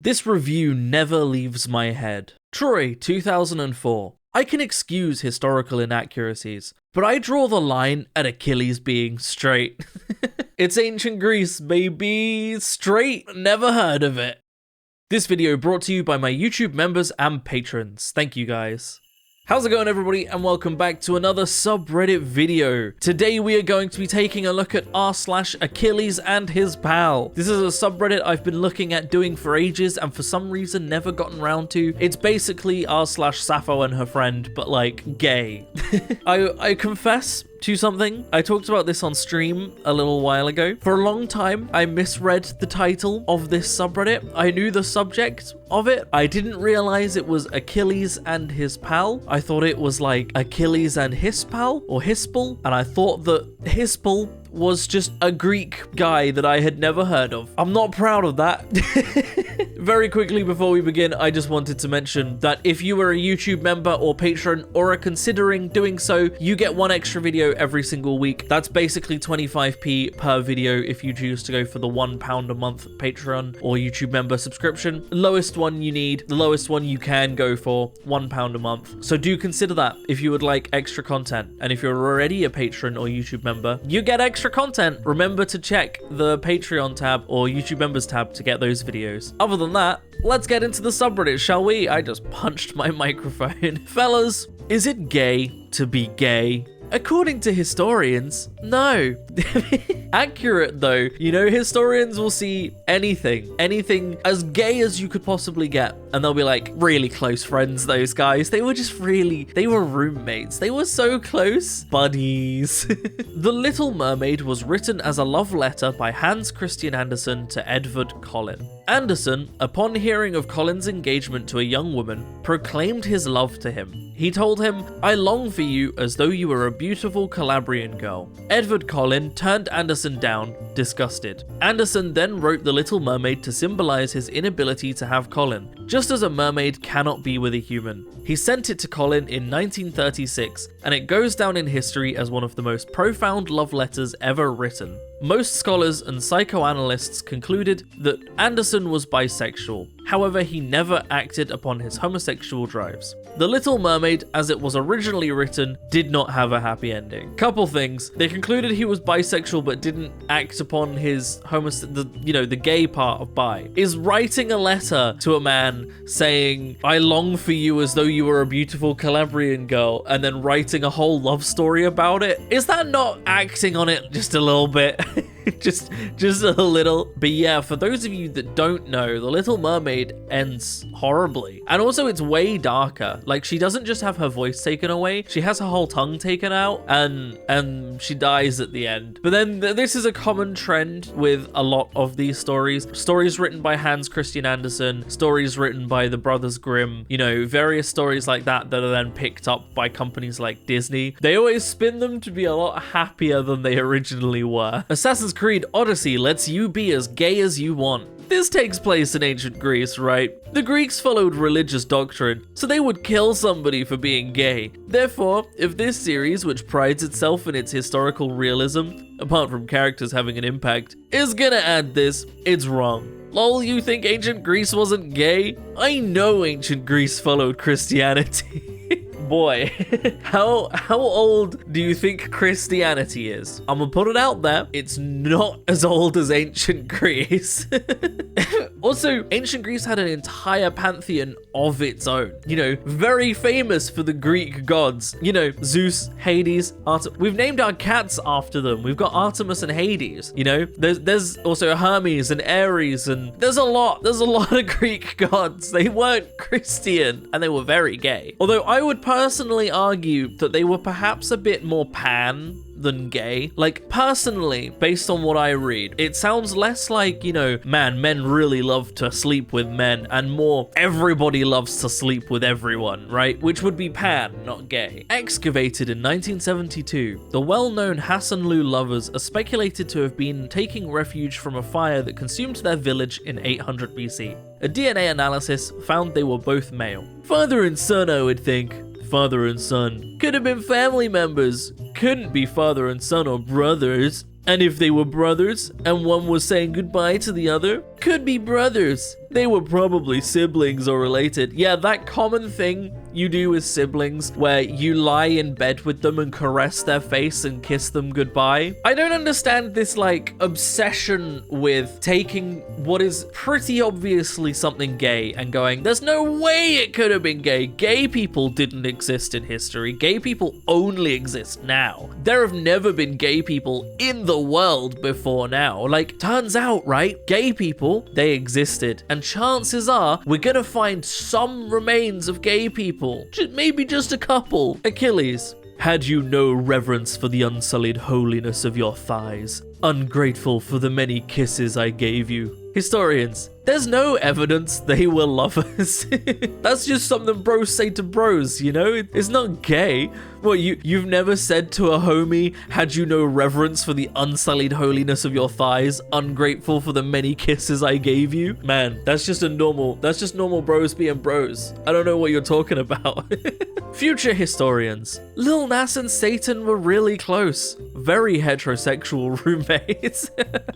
This review never leaves my head. Troy, 2004. I can excuse historical inaccuracies, but I draw the line at Achilles being straight. It's ancient Greece, baby. Straight, never heard of it. This video brought to you by my YouTube members and patrons. Thank you guys. How's it going, everybody, and welcome back to another subreddit video. Today we are going to be taking a look at r/AchillesAndHisPal. This is a subreddit I've been looking at doing for ages and for some reason never gotten around to. It's basically r/Sappho and her friend, but like gay. I confess to something. I talked about this on stream a little while ago. For a long time, I misread the title of this subreddit. I knew the subject of it. I didn't realize it was Achilles and his pal. I thought it was like Achilles and his pal or Hispal, and I thought that Hispal was just a Greek guy that I had never heard of. I'm not proud of that. Very quickly before we begin, I just wanted to mention that if you are a YouTube member or patron or are considering doing so, you get one extra video every single week. That's basically 25p per video if you choose to go for the £1 a month Patreon or YouTube member subscription. The lowest one you need, the lowest one you can go for, £1 a month. So do consider that if you would like extra content. And if you're already a patron or YouTube member, you get extra content. Remember to check the Patreon tab or YouTube members tab to get those videos. Other than that, let's get into the subreddit, shall we? I just punched my microphone. Fellas, is it gay to be gay? According to historians, no. Accurate though, you know, historians will see anything as gay as you could possibly get, and they'll be like, really close friends, those guys. They were roommates. They were so close. Buddies. The Little Mermaid was written as a love letter by Hans Christian Andersen to Edvard Collin. Andersen, upon hearing of Collin's engagement to a young woman, proclaimed his love to him. He told him, "I long for you as though you were a beautiful Calabrian girl." Edvard Collin turned Andersen down, disgusted. Andersen then wrote The Little Mermaid to symbolize his inability to have Collin, just as a mermaid cannot be with a human. He sent it to Collin in 1936, and it goes down in history as one of the most profound love letters ever written. Most scholars and psychoanalysts concluded that Andersen was bisexual. However, he never acted upon his homosexual drives. The Little Mermaid, as it was originally written, did not have a happy ending. Couple things. They concluded he was bisexual but didn't act upon his the gay part of bi. Is writing a letter to a man saying, "I long for you as though you were a beautiful Calabrian girl," and then writing a whole love story about it? Is that not acting on it just a little bit? just a little. But yeah, for those of you that don't know, The Little Mermaid ends horribly. And also it's way darker. Like, she doesn't just have her voice taken away, she has her whole tongue taken out, and she dies at the end. But then this is a common trend with a lot of these stories. Stories written by Hans Christian Andersen, stories written by the Brothers Grimm, you know, various stories like that that are then picked up by companies like Disney. They always spin them to be a lot happier than they originally were. Assassin's Creed Odyssey lets you be as gay as you want. This takes place in ancient Greece, right? The Greeks followed religious doctrine, so they would kill somebody for being gay. Therefore, if this series, which prides itself in its historical realism, apart from characters having an impact, is gonna add this, it's wrong. Lol, you think ancient Greece wasn't gay? I know ancient Greece followed Christianity. Boy, how old do you think Christianity is? I'm gonna put it out there, it's not as old as ancient Greece. Also, ancient Greece had an entire pantheon of its own, you know, very famous for the Greek gods. You know, Zeus, Hades, we've named our cats after them. We've got Artemis and Hades, you know. There's also Hermes and Ares, and there's a lot of Greek gods. They weren't Christian, and they were very gay. Although I would personally argue that they were perhaps a bit more pan than gay. Like, personally, based on what I read, it sounds less like, you know, man, men really love to sleep with men, and more everybody loves to sleep with everyone, right? Which would be pan, not gay. Excavated in 1972, the well-known Hassanlu lovers are speculated to have been taking refuge from a fire that consumed their village in 800 BC. A DNA analysis found they were both male. Father and son, I would think. Father and son. Could have been family members. Couldn't be father and son or brothers. And if they were brothers, and one was saying goodbye to the other, could be brothers. They were probably siblings or related. Yeah, that common thing you do with siblings where you lie in bed with them and caress their face and kiss them goodbye. I don't understand this like obsession with taking what is pretty obviously something gay and going, there's no way it could have been gay. Gay people didn't exist in history. Gay people only exist now. There have never been gay people in the world before now. Like, turns out, right? Gay people, they existed. And chances are we're gonna find some remains of gay people. Maybe just a couple. Achilles. Had you no reverence for the unsullied holiness of your thighs, ungrateful for the many kisses I gave you. Historians. There's no evidence they were lovers. That's just something bros say to bros, you know? It's not gay. What, you've never said to a homie, had you no reverence for the unsullied holiness of your thighs, ungrateful for the many kisses I gave you? Man, that's just normal bros being bros. I don't know what you're talking about. Future historians. Lil Nas and Satan were really close. Very heterosexual roommates.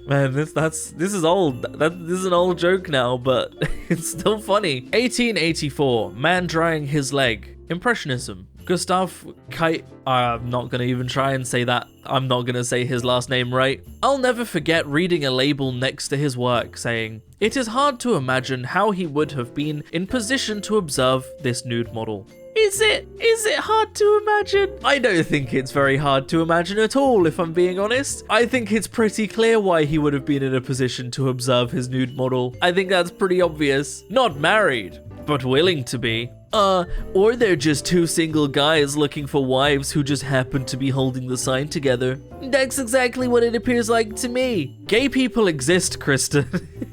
Man, this is old. This is an old joke now, but it's still funny. 1884, man drying his leg. Impressionism. Gustav Kite. I'm not gonna even try and say that. I'm not gonna say his last name right. I'll never forget reading a label next to his work saying, "It is hard to imagine how he would have been in position to observe this nude model." Is it hard to imagine? I don't think it's very hard to imagine at all, if I'm being honest. I think it's pretty clear why he would have been in a position to observe his nude model. I think that's pretty obvious. Not married, but willing to be. Or they're just two single guys looking for wives who just happen to be holding the sign together. That's exactly what it appears like to me. Gay people exist, Kristen.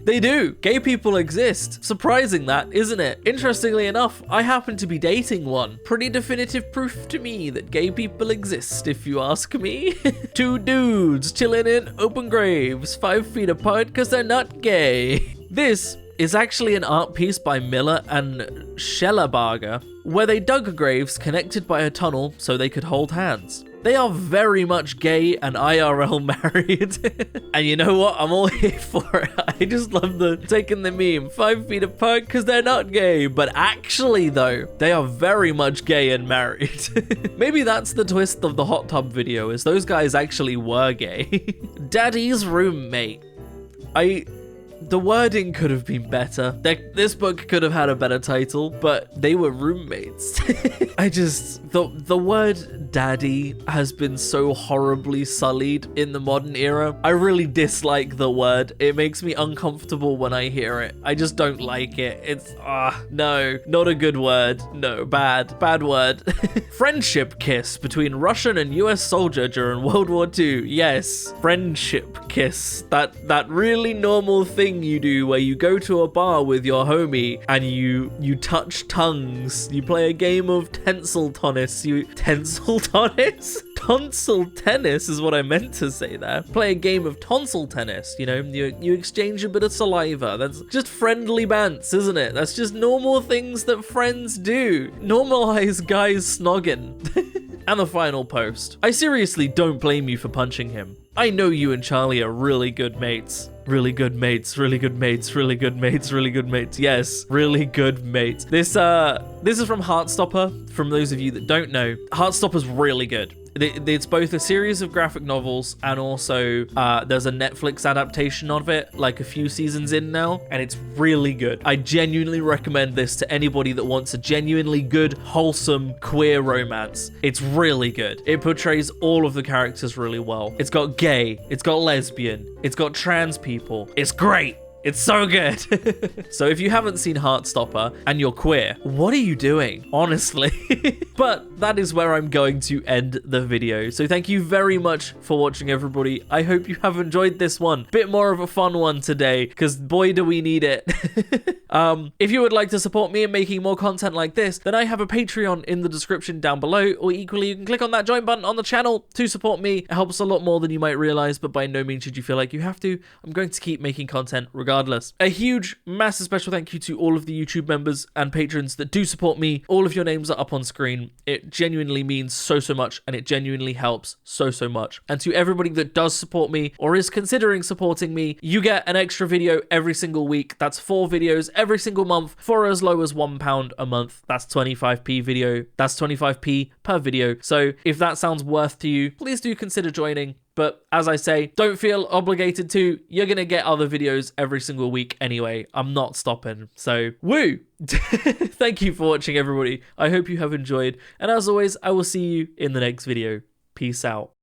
They do. Gay people exist. Surprising that, isn't it? Interestingly enough, I happen to be dating one. Pretty definitive proof to me that gay people exist, if you ask me. Two dudes chilling in open graves, 5 feet apart because they're not gay. This is actually an art piece by Miller and Schellerbarger, where they dug graves connected by a tunnel so they could hold hands. They are very much gay and IRL married. And you know what? I'm all here for it. I just love taking the meme. 5 feet apart because they're not gay. But actually though, they are very much gay and married. Maybe that's the twist of the hot tub video, is those guys actually were gay. Daddy's roommate. The wording could have been better. This book could have had a better title, but they were roommates. The word daddy has been so horribly sullied in the modern era. I really dislike the word. It makes me uncomfortable when I hear it. I just don't like it. It's, no, not a good word. No, bad word. Friendship kiss between Russian and US soldier during World War II. Yes, friendship kiss. That really normal thing you do where you go to a bar with your homie and you touch tongues. You play a game of tensile tennis. Tonsil tennis is what I meant to say there. Play a game of tonsil tennis, you know, you exchange a bit of saliva. That's just friendly bants, isn't it? That's just normal things that friends do. Normalize guys snogging. And the final post. I seriously don't blame you for punching him. I know you and Charlie are really good mates. Really good mates, really good mates, really good mates, really good mates. Yes, really good mates. This is from Heartstopper. From those of you that don't know, Heartstopper's really good. It's both a series of graphic novels and also there's a Netflix adaptation of it, like a few seasons in now, and it's really good. I genuinely recommend this to anybody that wants a genuinely good, wholesome, queer romance. It's really good. It portrays all of the characters really well. It's got gay, it's got lesbian, it's got trans people. It's great. It's so good. So if you haven't seen Heartstopper and you're queer, what are you doing? Honestly. But that is where I'm going to end the video. So thank you very much for watching, everybody. I hope you have enjoyed this one. Bit more of a fun one today, because boy, do we need it. If you would like to support me in making more content like this, then I have a Patreon in the description down below, or equally, you can click on that join button on the channel to support me. It helps a lot more than you might realize, but by no means should you feel like you have to. I'm going to keep making content regardless. A huge, massive special thank you to all of the YouTube members and patrons that do support me. All of your names are up on on screen. It genuinely means so much, and it genuinely helps so much. And to everybody that does support me or is considering supporting me, you get an extra video every single week. That's 4 videos every single month for as low as £1 a month. That's 25p video. That's 25p per video. So if that sounds worth to you, please do consider joining. But as I say, don't feel obligated to. You're going to get other videos every single week anyway. I'm not stopping. So, woo! Thank you for watching, everybody. I hope you have enjoyed. And as always, I will see you in the next video. Peace out.